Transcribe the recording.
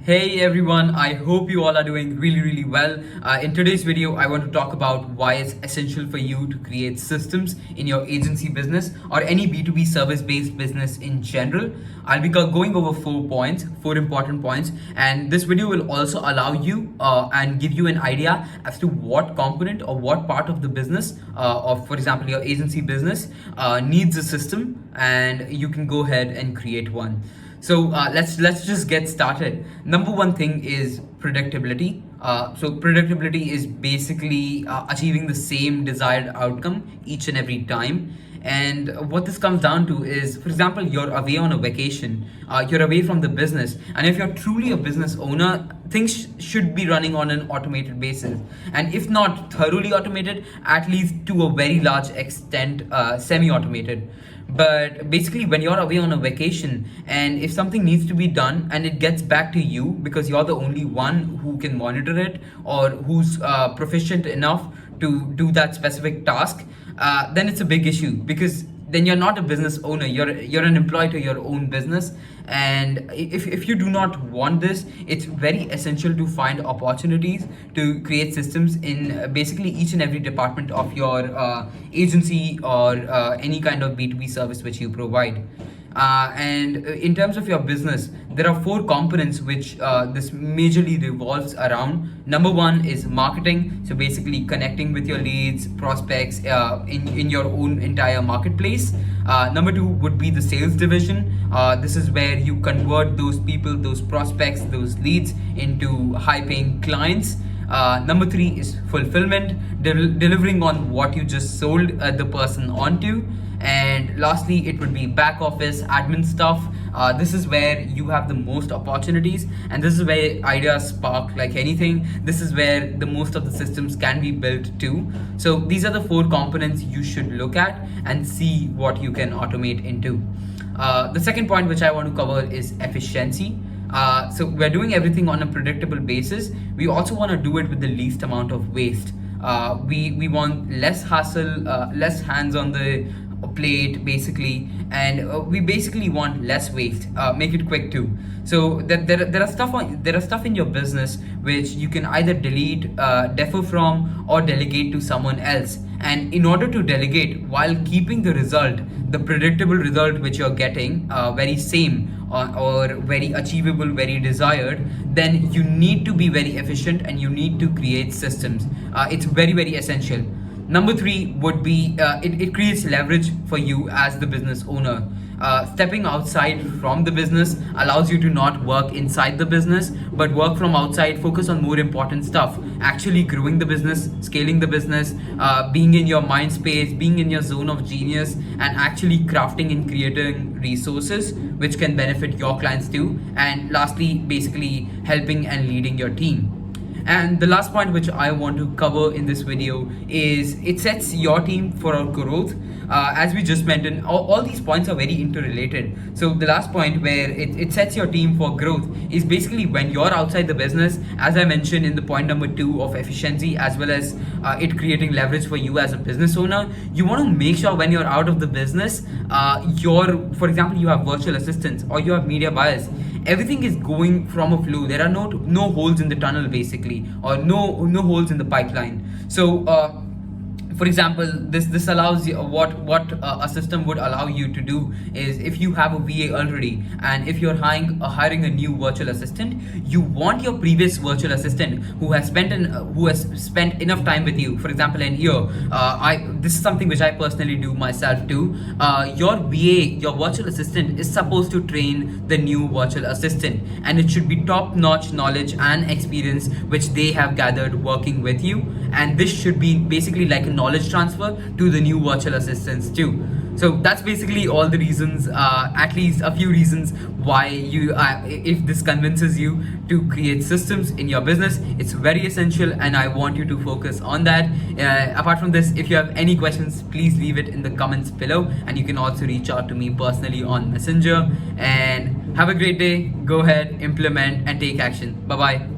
Hey everyone, I hope you all are doing really well. In today's video, I want to talk about why it's essential for you to create systems in your agency business or any B2B service-based business in general. I'll be going over 4 important points, and this video will also allow you and give you an idea as to what component or what part of the business of, for example, your agency business needs a system, and you can go ahead and create one. So let's just get started. Number one thing is predictability. So predictability is basically achieving the same desired outcome each and every time. And what this comes down to is, for example, you're away on a vacation, you're away from the business, and if you're truly a business owner, things should be running on an automated basis, and if not thoroughly automated, at least to a very large extent semi-automated. But basically, when you're away on a vacation and if something needs to be done and it gets back to you because you're the only one who can monitor it or who's proficient enough to do that specific task, then it's a big issue, because then you're not a business owner, you're an employee to your own business. And if you do not want this, it's very essential to find opportunities to create systems in basically each and every department of your agency or any kind of B2B service which you provide. And in terms of your business, there are 4 components which this majorly revolves around. Number one is marketing. So basically connecting with your leads, prospects in your own entire marketplace. Number 2 would be the sales division. This is where you convert those people, those prospects, those leads into high-paying clients. Number 3 is fulfillment, delivering on what you just sold the person onto. And lastly, it would be back office admin stuff. This is where you have the most opportunities, and this is where ideas spark like anything. This is where the most of the systems can be built too. So these are the 4 components you should look at and see what you can automate into. The second point which I want to cover is efficiency. So we're doing everything on a predictable basis. We also want to do it with the least amount of waste. We want less hassle, less hands on the plate basically, and we basically want less waste. Make it quick too. So there are stuff in your business which you can either delete, defer from, or delegate to someone else. And in order to delegate while keeping the result, the predictable result which you're getting, very same or very achievable, very desired, then you need to be very efficient and you need to create systems. It's very essential. Number 3 would be it creates leverage for you as the business owner. Stepping outside from the business allows you to not work inside the business, but work from outside, focus on more important stuff, actually growing the business, scaling the business, being in your mind space, being in your zone of genius, and actually crafting and creating resources which can benefit your clients too. And lastly, basically helping and leading your team. And the last point which I want to cover in this video is it sets your team for our growth. As we just mentioned, all these points are very interrelated. So the last point where it sets your team for growth is basically when you're outside the business, as I mentioned in the point number 2 of efficiency, as well as it creating leverage for you as a business owner. You want to make sure when you're out of the business, for example, you have virtual assistants or you have media buyers. Everything is going from a flow. There are no holes in the tunnel basically, or no holes in the pipeline. So for example, this allows you what a system would allow you to do is, if you have a VA already and if you're hiring a new virtual assistant, you want your previous virtual assistant who has spent enough time with you, for example an year. This is something which I personally do myself too. Your VA, your virtual assistant, is supposed to train the new virtual assistant, and it should be top-notch knowledge and experience which they have gathered working with you, and this should be basically like a knowledge transfer to the new virtual assistants too. So that's basically all the reasons, at least a few reasons why you, if this convinces you to create systems in your business, it's very essential, and I want you to focus on that. Apart from this, if you have any questions, please leave it in the comments below, and you can also reach out to me personally on Messenger. And have a great day. Go ahead, implement, and take action. Bye bye.